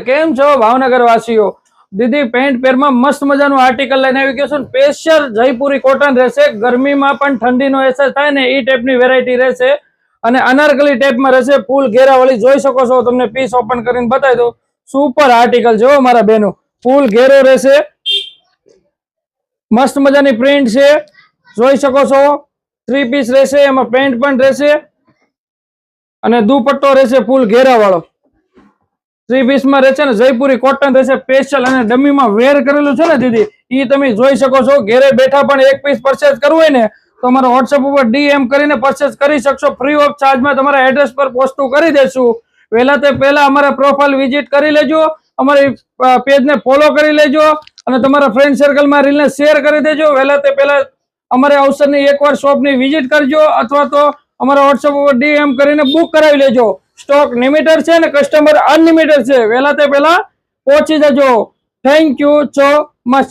કેમ છો ભાવનગર વાસીઓ? દીદી પેન્ટ પેરમાં મસ્ત મજાનું આર્ટિકલ લઈને આવી ગયો છું. સ્પેશિયલ જયપુરી કોટન રહેશે. ગરમીમાં પણ ઠંડીનો અહેસાસ થાય ને એ ટાઈપની વેરાયટી રહેશે અને અનારકલી ટાઈપમાં રહેશે. ફૂલ ઘેરાવાળી જોઈ શકો છો. તમને પીસ ઓપન કરીને બતાવી દઉં. સુપર આર્ટિકલ છે મારા બહેનો. ફૂલ ઘેરો રહેશે. મસ્ત મજાની પ્રિન્ટ છે, જોઈ શકો છો. 3 પીસ રહેશે, એમાં પેન્ટ પણ રહેશે અને દુપટ્ટો રહેશે ફૂલ ઘેરા વાળો. 3 પીસમાં રહેશે ને જયપુરી કોટન રહેશે સ્પેશિયલ અને ડમીમાં વેર કરેલું છે ને દીદી, એ તમે જોઈ શકો છો. ઘેરે બેઠા પણ 1 પીસ પરચેસ કરવું હોય ને તો અમારા વોટ્સએપ ઉપર DM કરીને પરચેસ કરી શકશો. ફ્રી ઓફ ચાર્જમાં તમારા એડ્રેસ પર પોસ્ટ કરી દેશું. વહેલા તે પહેલા અમારા પ્રોફાઇલ વિઝિટ કરી લેજો, અમારી પેજને ફોલો કરી લેજો અને તમારા ફ્રેન્ડ સર્કલમાં રીલને શેર કરી દેજો. વહેલા તે પહેલા અમારે અવસરની એકવાર શોપની વિઝિટ કરજો અથવા તો અમારા વોટ્સએપ ઉપર DM કરીને બુક કરાવી લેજો. સ્ટોક લિમિટેડ છે ને કસ્ટમર અનલિમિટેડ છે. વહેલા તે પહેલા પહોંચી જજો. Thank you so much.